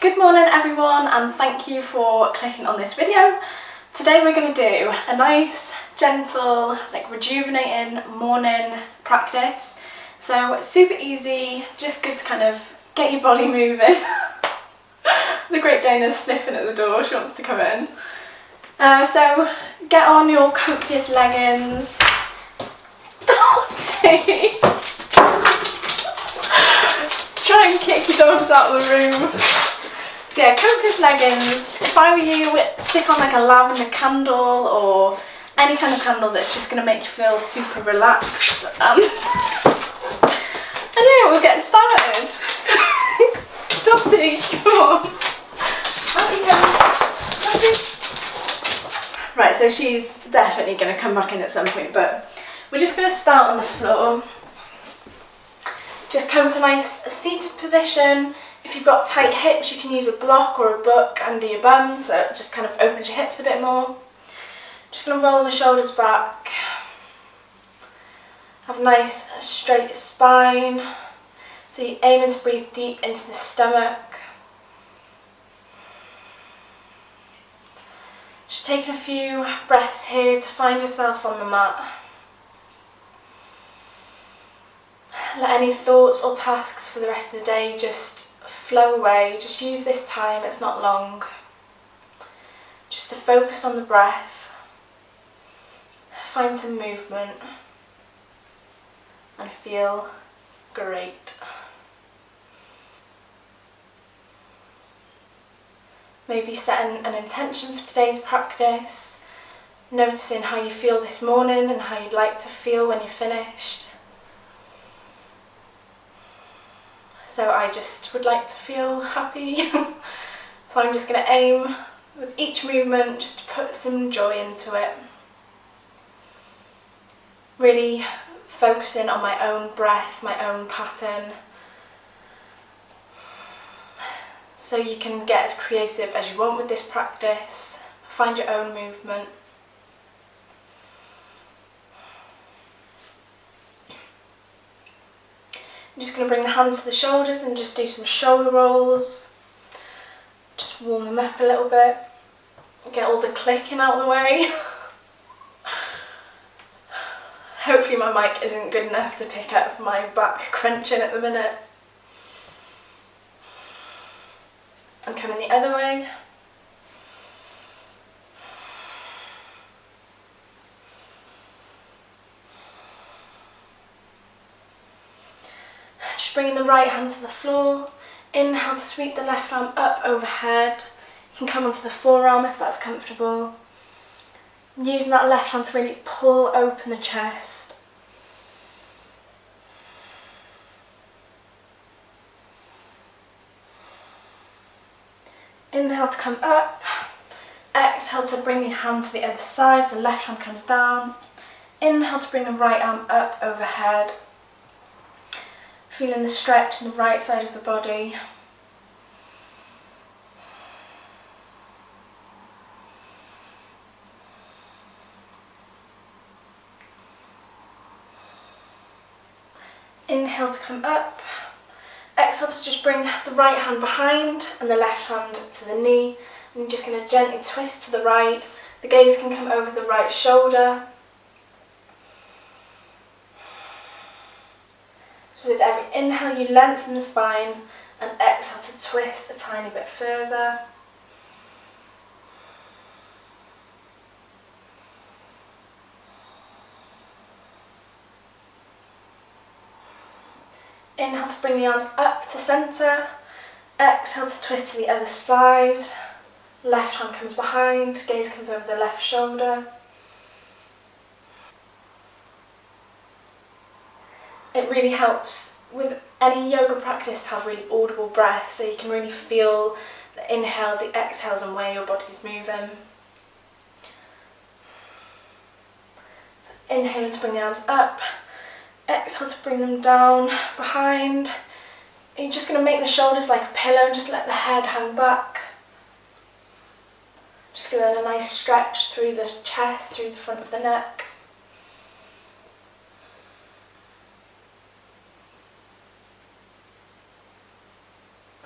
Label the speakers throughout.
Speaker 1: Good morning everyone, and thank you for clicking on this video. Today we're going to do a nice, gentle, rejuvenating morning practice. So super easy, just good to kind of get your body moving. The Great Dana's sniffing at the door, she wants to come in. So get on your comfiest leggings. Dotty! Try and kick your dogs out of the room. So yeah, comfiest leggings. If I were you, stick on a lavender candle or any kind of candle that's just going to make you feel super relaxed. And yeah, we'll get started. Dotty, come on. Right, so she's definitely going to come back in at some point, but we're just going to start on the floor. Just come to a nice seated position. If you've got tight hips, you can use a block or a book under your bum, so it just kind of opens your hips a bit more. Just going to roll the shoulders back. Have a nice straight spine. So you're aiming to breathe deep into the stomach. Just taking a few breaths here to find yourself on the mat. Let any thoughts or tasks for the rest of the day just flow away. Just use this time, it's not long. Just to focus on the breath. Find some movement. And feel great. Maybe setting an intention for today's practice. Noticing how you feel this morning and how you'd like to feel when you're finished. So I just would like to feel happy. So I'm just going to aim with each movement just to put some joy into it. Really focusing on my own breath, my own pattern. So you can get as creative as you want with this practice. Find your own movement. I'm just going to bring the hands to the shoulders and just do some shoulder rolls. Just warm them up a little bit. Get all the clicking out of the way. Hopefully my mic isn't good enough to pick up my back crunching at the minute. I'm coming the other way. Just bringing the right hand to the floor. Inhale to sweep the left arm up overhead. You can come onto the forearm if that's comfortable. Using that left hand to really pull open the chest. Inhale to come up. Exhale to bring your hand to the other side, so left hand comes down. Inhale to bring the right arm up overhead. Feeling the stretch in the right side of the body. Inhale to come up. Exhale to just bring the right hand behind and the left hand to the knee. And you're just going to gently twist to the right. The gaze can come over the right shoulder. So with every inhale you lengthen the spine and exhale to twist a tiny bit further. Inhale to bring the arms up to centre. Exhale to twist to the other side. Left hand comes behind, gaze comes over the left shoulder. It really helps with any yoga practice to have really audible breath, so you can really feel the inhales, the exhales and where your body's moving. Inhale to bring the arms up. Exhale to bring them down behind. You're just going to make the shoulders like a pillow and just let the head hang back. Just feeling a nice stretch through the chest, through the front of the neck.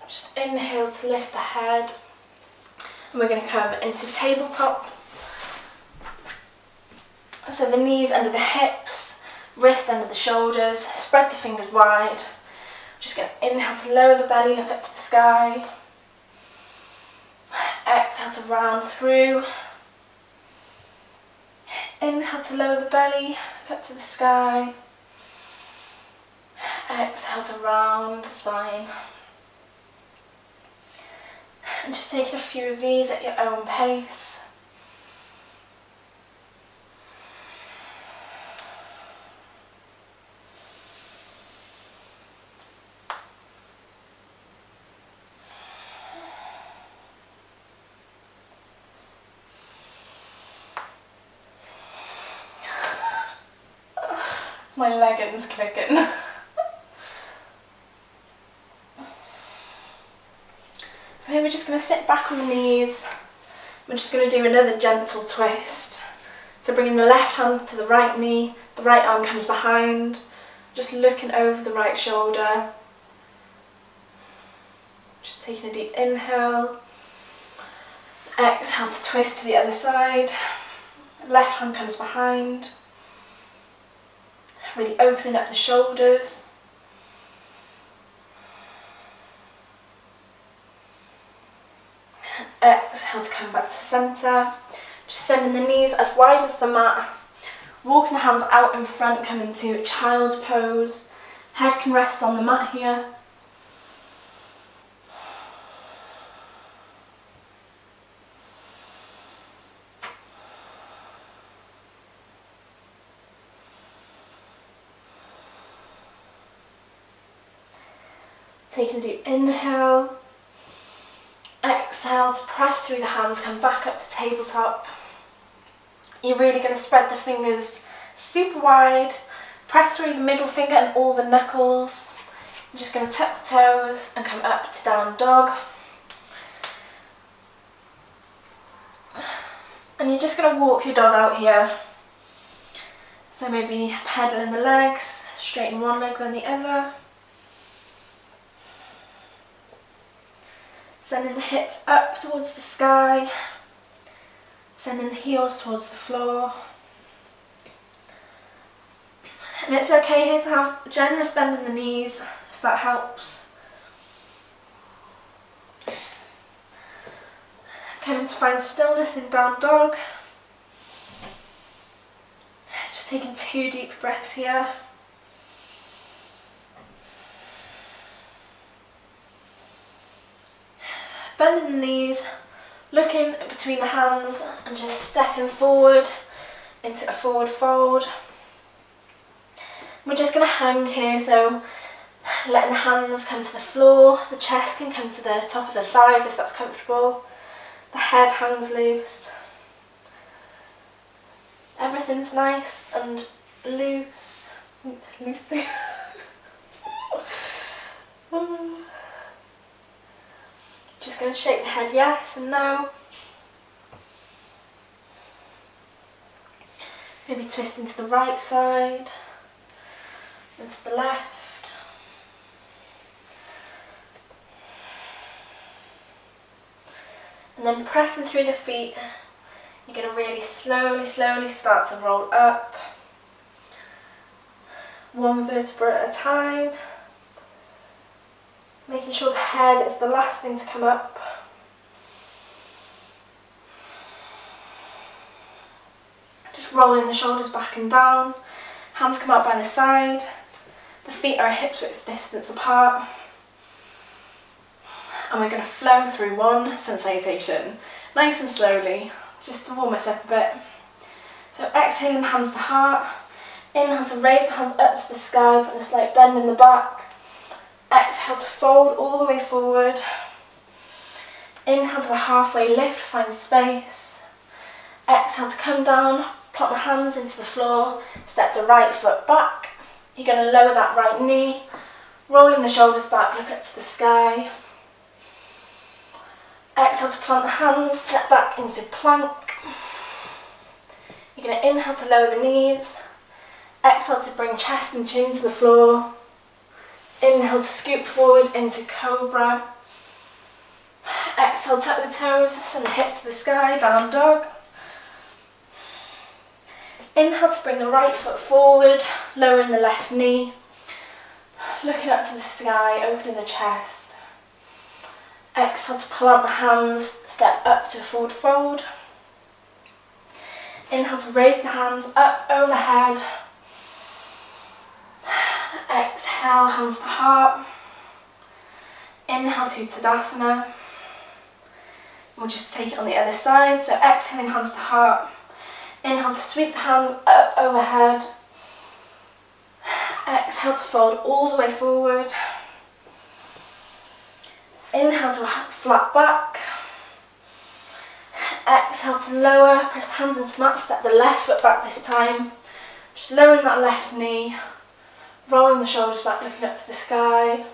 Speaker 1: Just inhale to lift the head. And we're going to come into tabletop. So the knees under the hips, wrist under the shoulders, spread the fingers wide. Just going to inhale to lower the belly, look up to the sky. Exhale to round through. Inhale to lower the belly, look up to the sky. Exhale to round the spine. And just taking a few of these at your own pace. My leggings clicking. Okay, we're just going to sit back on the knees. We're just going to do another gentle twist. So bringing the left hand to the right knee, the right arm comes behind, just looking over the right shoulder. Just taking a deep inhale. Exhale to twist to the other side. Left hand comes behind. Really opening up the shoulders. Exhale to come back to centre. Just sending the knees as wide as the mat. Walking the hands out in front, coming to child pose. Head can rest on the mat here. Taking a deep inhale. Exhale to press through the hands, come back up to tabletop. You're really going to spread the fingers super wide. Press through the middle finger and all the knuckles. You're just going to tuck the toes and come up to down dog. And you're just going to walk your dog out here. So maybe pedaling the legs, straighten one leg then the other. Sending the hips up towards the sky, sending the heels towards the floor. And it's okay here to have a generous bend in the knees, if that helps. Coming to find stillness in down dog. Just taking 2 deep breaths here. Bending the knees, looking between the hands and just stepping forward into a forward fold. We're just going to hang here, so letting the hands come to the floor, the chest can come to the top of the thighs if that's comfortable, the head hangs loose. Everything's nice and loose. Loosely. Just going to shake the head yes and no. Maybe twisting to the right side and to the left. And then pressing through the feet, you're going to really slowly start to roll up. 1 vertebra at a time. Making sure the head is the last thing to come up. Just rolling the shoulders back and down. Hands come out by the side. The feet are a hip's width distance apart. And we're going to flow through one sun salutation, nice and slowly, just to warm us up a bit. So exhaling, hands to heart. Inhale to raise the hands up to the sky, putting a slight bend in the back. Exhale to fold all the way forward. Inhale to a halfway lift, find space. Exhale to come down, plant the hands into the floor, step the right foot back. You're going to lower that right knee, rolling the shoulders back, look up to the sky. Exhale to plant the hands, step back into plank. You're going to inhale to lower the knees. Exhale to bring chest and chin to the floor. Inhale to scoop forward into cobra. Exhale, tuck the toes, send the hips to the sky, down dog. Inhale to bring the right foot forward, lowering the left knee. Looking up to the sky, opening the chest. Exhale to plant the hands, step up to a forward fold. Inhale to raise the hands up overhead. Exhale, hands to heart. Inhale to Tadasana. We'll just take it on the other side. So exhaling, hands to heart. Inhale to sweep the hands up overhead. Exhale to fold all the way forward. Inhale to flat back. Exhale to lower, press the hands into the mat, step the left foot back this time. Just lowering that left knee, rolling the shoulders back, looking up to the sky.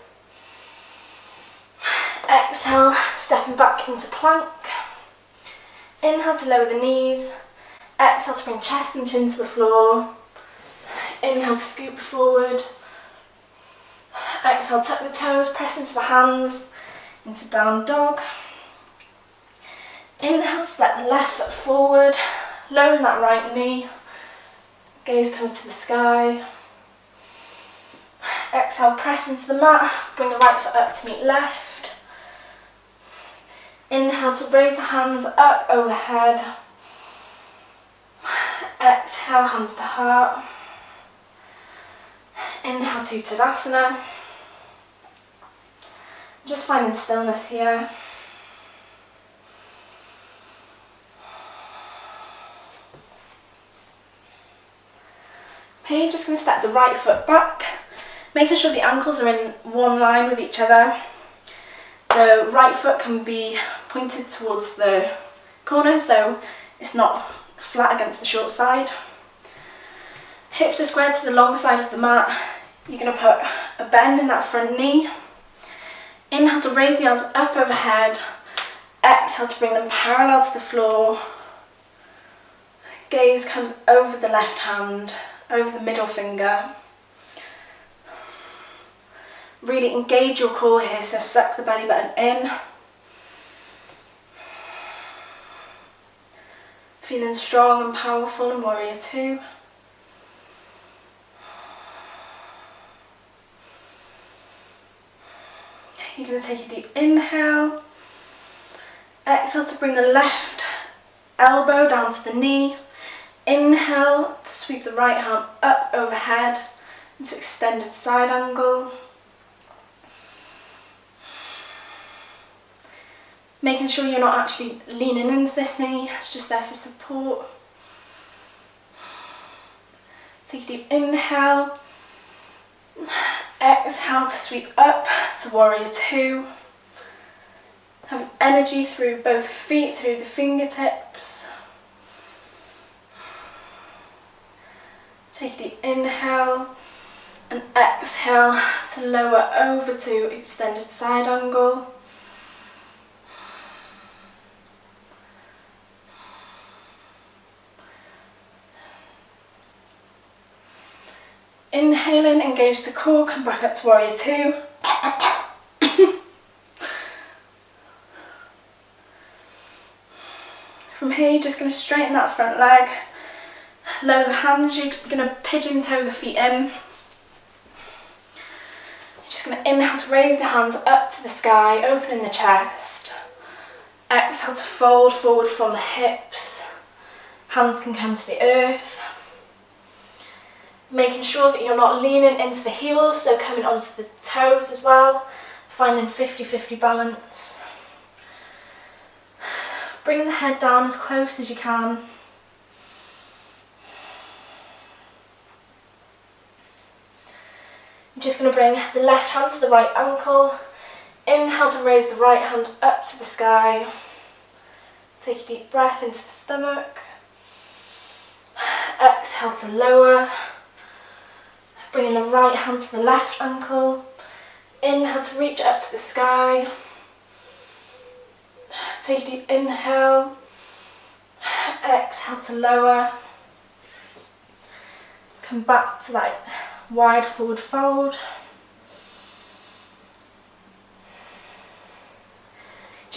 Speaker 1: Exhale, stepping back into plank. Inhale to lower the knees. Exhale to bring chest and chin to the floor. Inhale to scoop forward. Exhale, tuck the toes, press into the hands, into down dog. Inhale, step the left foot forward, lowering that right knee. Gaze comes to the sky. Exhale, press into the mat, bring the right foot up to meet left. Inhale to raise the hands up overhead. Exhale, hands to heart. Inhale to Tadasana. Just finding stillness here. Here you're just going to step the right foot back, making sure the ankles are in one line with each other. The right foot can be pointed towards the corner so it's not flat against the short side. Hips are squared to the long side of the mat. You're going to put a bend in that front knee. Inhale to raise the arms up overhead. Exhale to bring them parallel to the floor. Gaze comes over the left hand, over the middle finger. Really engage your core here, so suck the belly button in. Feeling strong and powerful in Warrior Two. You're going to take a deep inhale. Exhale to bring the left elbow down to the knee. Inhale to sweep the right arm up overhead into extended side angle. Making sure you're not actually leaning into this knee, it's just there for support. Take a deep inhale. Exhale to sweep up to Warrior Two. Have energy through both feet, through the fingertips. Take a deep inhale and exhale to lower over to extended side angle. Inhaling, engage the core, come back up to Warrior Two. From here, you're just going to straighten that front leg, lower the hands, you're going to pigeon toe the feet in. You're just going to inhale to raise the hands up to the sky, opening the chest. Exhale to fold forward from the hips. Hands can come to the earth. Making sure that you're not leaning into the heels, so coming onto the toes as well, finding 50-50 balance. Bringing the head down as close as you can. You're just going to bring the left hand to the right ankle. Inhale to raise the right hand up to the sky. Take a deep breath into the stomach. Exhale to lower. Bringing the right hand to the left ankle. Inhale to reach up to the sky. Take a deep inhale. Exhale to lower. Come back to that wide forward fold.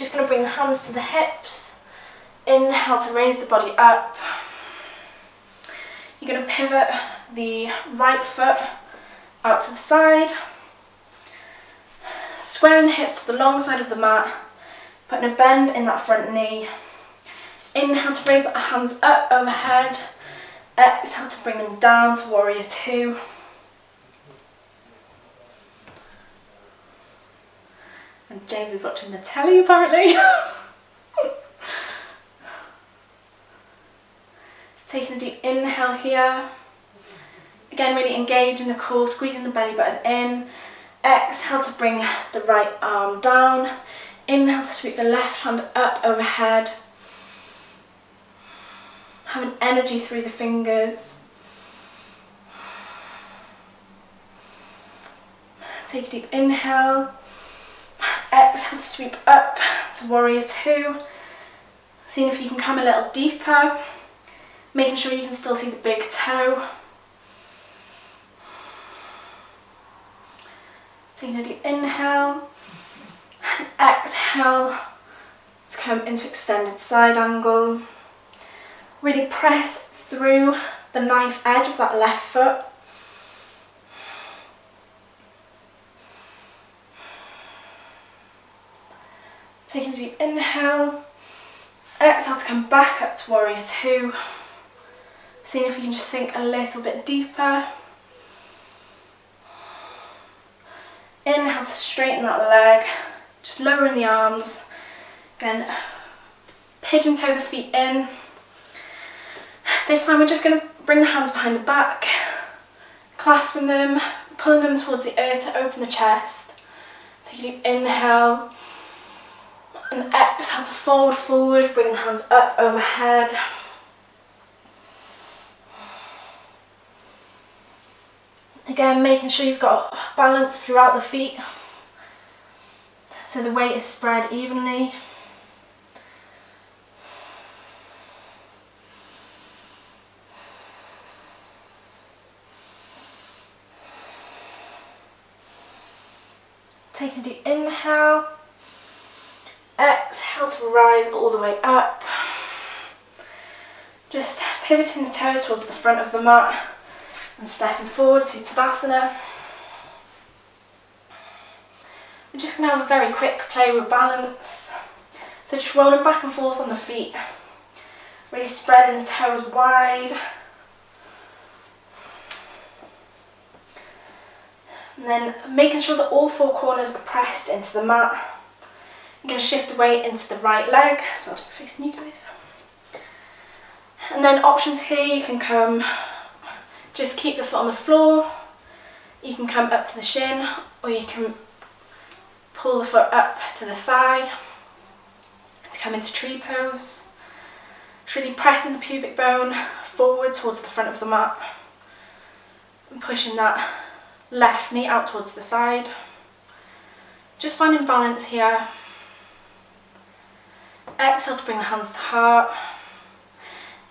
Speaker 1: Just going to bring the hands to the hips. Inhale to raise the body up. You're going to pivot the right foot out to the side. Squaring the hips to the long side of the mat. Putting a bend in that front knee. Inhale to raise the hands up overhead. Exhale to bring them down to warrior two. And James is watching the telly apparently. So taking a deep inhale here. Again, really engaging the core, squeezing the belly button in. Exhale to bring the right arm down. Inhale to sweep the left hand up overhead. Having energy through the fingers. Take a deep inhale. Exhale to sweep up to warrior two. Seeing if you can come a little deeper. Making sure you can still see the big toe. Taking a deep inhale. And exhale to come into extended side angle. Really press through the knife edge of that left foot. Taking a deep inhale. Exhale to come back up to warrior two. Seeing if you can just sink a little bit deeper. Inhale to straighten that leg. Just lowering the arms. Again, pigeon toe the feet in. This time we're just going to bring the hands behind the back, clasping them, pulling them towards the earth to open the chest. Take a deep inhale and exhale to forward, bring the hands up overhead. Again, making sure you've got balance throughout the feet, so the weight is spread evenly. Take a deep inhale. Exhale to rise all the way up. Just pivoting the toes towards the front of the mat and stepping forward to Tadasana. We're just going to have a very quick play with balance. So just rolling back and forth on the feet. Really spreading the toes wide. And then making sure that all four corners are pressed into the mat. You're going to shift the weight into the right leg, so I'll do it facing you guys. And then options here, you can come, just keep the foot on the floor. You can come up to the shin, or you can pull the foot up to the thigh to come into tree pose. Just really pressing the pubic bone forward towards the front of the mat and pushing that left knee out towards the side. Just finding balance here. Exhale to bring the hands to heart.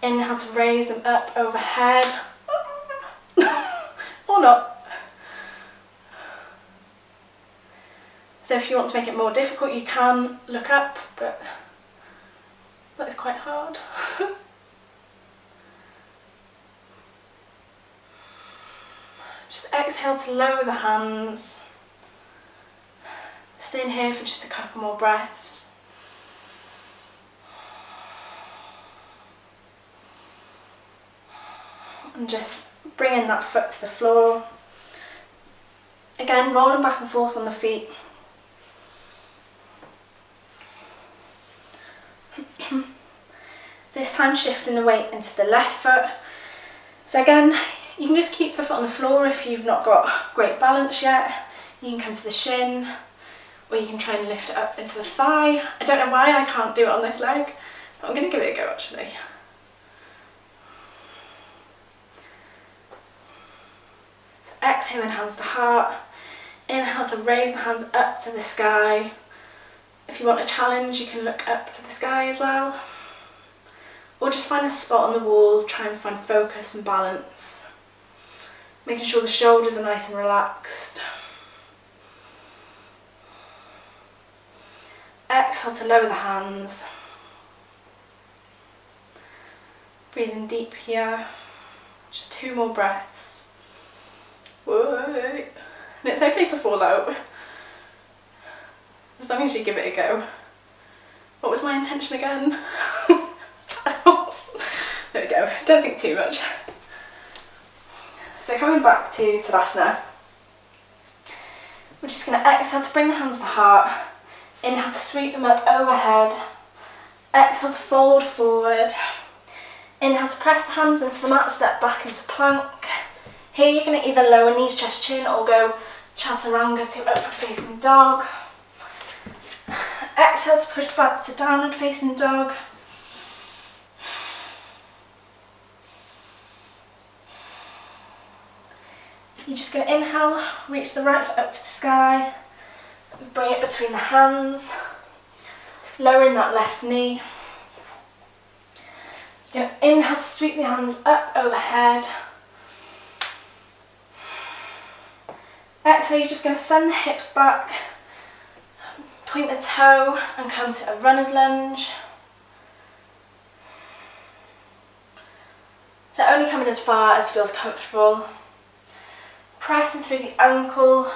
Speaker 1: Inhale to raise them up overhead. Or not. So if you want to make it more difficult, you can look up, but that is quite hard. Just exhale to lower the hands. Staying here for just a couple more breaths. And just bringing that foot to the floor. Again, rolling back and forth on the feet. This time shifting the weight into the left foot. So again, you can just keep the foot on the floor if you've not got great balance yet. You can come to the shin, or you can try and lift it up into the thigh. I don't know why I can't do it on this leg, but I'm going to give it a go actually. So exhaling hands to heart. Inhale to raise the hands up to the sky. If you want a challenge, you can look up to the sky as well. Or just find a spot on the wall, try and find focus and balance. Making sure the shoulders are nice and relaxed. Exhale Exhale to lower the hands. Breathing deep here. Just 2 more breaths. Whoa. And it's okay to fall out, as long as you give it a go. What was my intention again? There we go, don't think too much. So coming back to Tadasana, we're just going to exhale to bring the hands to heart. Inhale to sweep them up overhead. Exhale to fold forward. Inhale to press the hands into the mat, step back into plank. Here you're going to either lower knees, chest, chin, or go chaturanga to upward facing dog. Exhale to push back to downward facing dog. You're just going to inhale, reach the right foot up to the sky, bring it between the hands, lowering that left knee. You're going to inhale to sweep the hands up overhead. Exhale, you're just going to send the hips back, point the toe and come to a runner's lunge. So only coming as far as feels comfortable. Pressing through the ankle,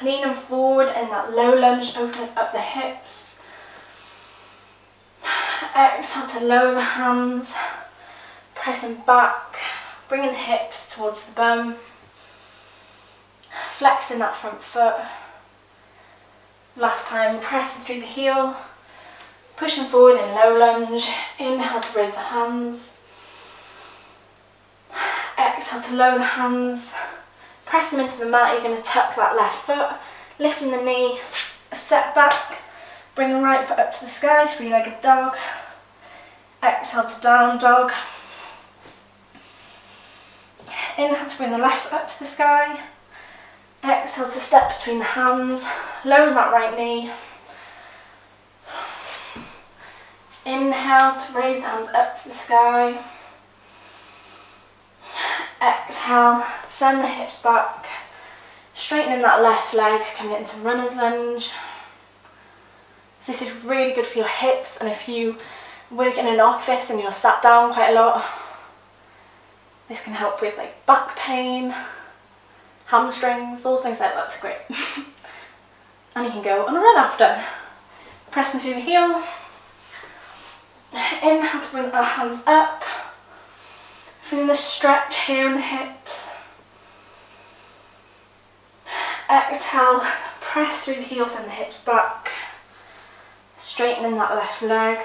Speaker 1: leaning forward in that low lunge, opening up the hips. Exhale to lower the hands, pressing back, bringing the hips towards the bum, flexing that front foot. Last time, pressing through the heel, pushing forward in low lunge. Inhale to raise the hands. Exhale to lower the hands, press them into the mat. You're going to tuck that left foot, lifting the knee, step back, bring the right foot up to the sky, 3-legged dog. Exhale to down dog. Inhale to bring the left foot up to the sky. Exhale to step between the hands, lowering that right knee. Inhale to raise the hands up to the sky. Exhale, send the hips back, straightening that left leg, coming into runner's lunge. So this is really good for your hips, and if you work in an office and you're sat down quite a lot, this can help with like back pain, hamstrings, all things like that. It's great. And you can go on a run after. Pressing through the heel. Inhale to bring our hands up. Feeling the stretch here in the hips. Exhale, press through the heels and the hips back, straightening that left leg.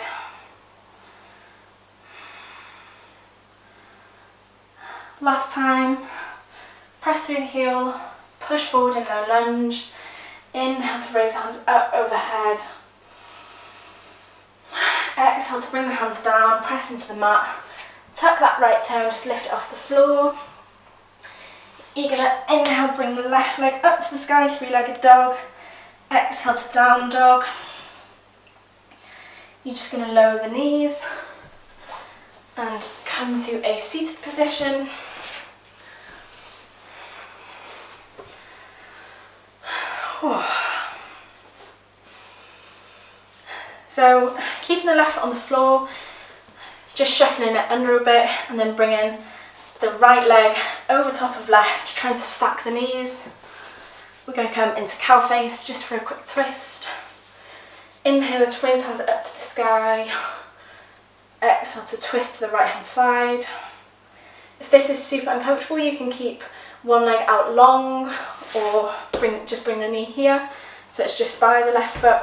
Speaker 1: Last time, press through the heel, push forward in low lunge. Inhale to raise the hands up overhead. Exhale to bring the hands down, press into the mat. Tuck that right toe and just lift it off the floor. You're going to inhale, bring the left leg up to the sky, 3-legged dog. Exhale to down dog. You're just going to lower the knees and come to a seated position. So keeping the left foot on the floor, just shuffling it under a bit and then bringing the right leg over top of left, trying to stack the knees. We're going to come into cow face just for a quick twist. Inhale to raise the hands up to the sky. Exhale to twist to the right hand side. If this is super uncomfortable, you can keep one leg out long or just bring the knee here so it's just by the left foot.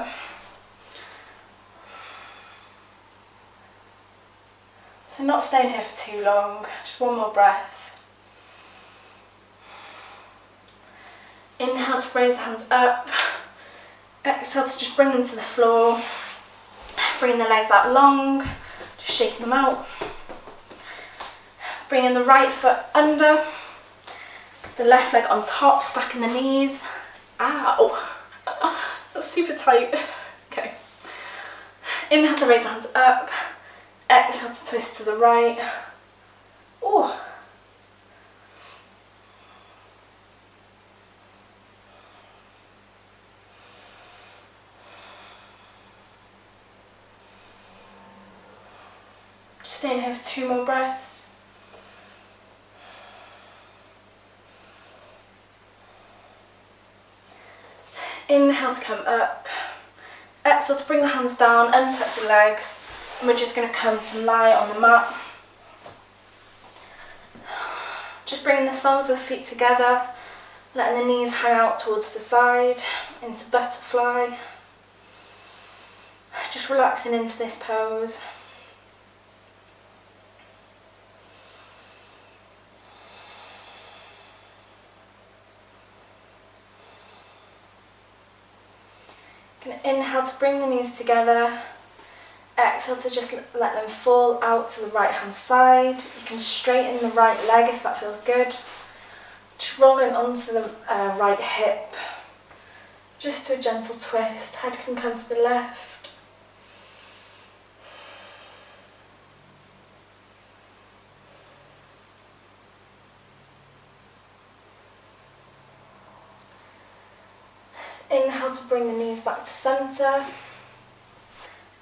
Speaker 1: So not staying here for too long, just one more breath. Inhale to raise the hands up. Exhale to just bring them to the floor. Bringing the legs out long, just shaking them out. Bringing the right foot under, the left leg on top, stacking the knees. Ow, that's super tight. Okay. Inhale to raise the hands up. Exhale to twist to the right. Oh. Stay in here for 2 more breaths. Inhale to come up. Exhale to bring the hands down, untuck the legs, and we're just going to come to lie on the mat. Just bringing the soles of the feet together, letting the knees hang out towards the side, into butterfly. Just relaxing into this pose. Going to inhale to bring the knees together. Exhale to just let them fall out to the right hand side. You can straighten the right leg if that feels good. Just rolling onto the right hip. Just to a gentle twist. Head can come to the left. Inhale to bring the knees back to centre.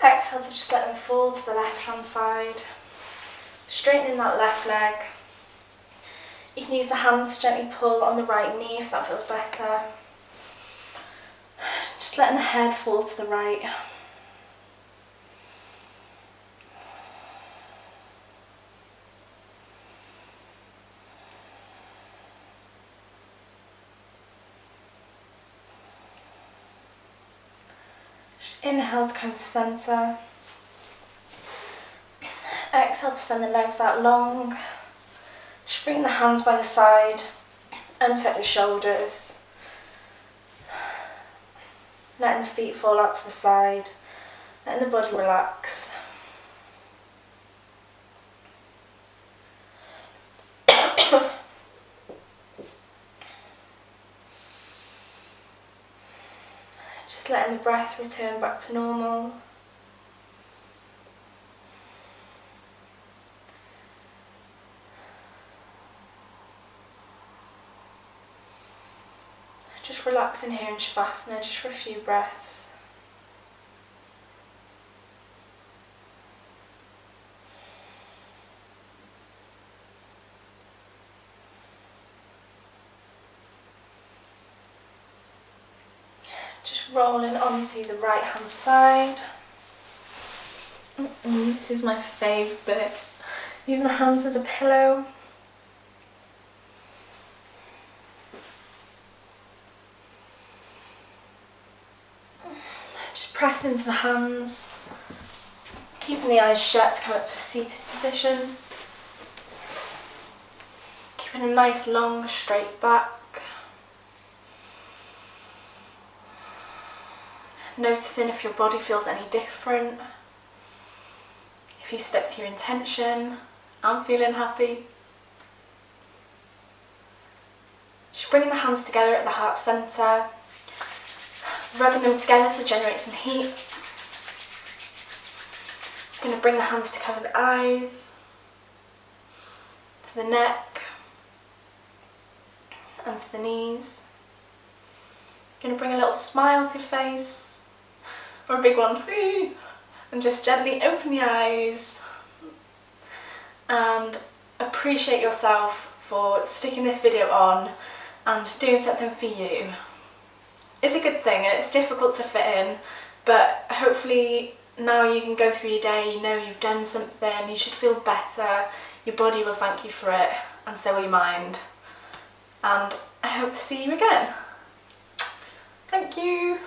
Speaker 1: Exhale to just let them fall to the left hand side. Straightening that left leg. You can use the hands to gently pull on the right knee if that feels better. Just letting the head fall to the right. Inhale to come to centre. Exhale to send the legs out long. Just bring the hands by the side, untuck the shoulders. Letting the feet fall out to the side, letting the body relax. Just letting the breath return back to normal. Just relaxing here in Shavasana just for a few breaths. Just rolling onto the right hand side. This is my favourite bit. Using the hands as a pillow. Just pressing into the hands, keeping the eyes shut to come up to a seated position. Keeping a nice long straight back. Noticing if your body feels any different. If you stuck to your intention, I'm feeling happy. Just bringing the hands together at the heart centre. Rubbing them together to generate some heat. I'm going to bring the hands to cover the eyes, to the neck, and to the knees. I'm going to bring a little smile to your face, or a big one, and just gently open the eyes and appreciate yourself for sticking this video on and doing something for you. It's a good thing and it's difficult to fit in, but hopefully now you can go through your day, you know you've done something, you should feel better, your body will thank you for it, and so will your mind. And I hope to see you again. Thank you.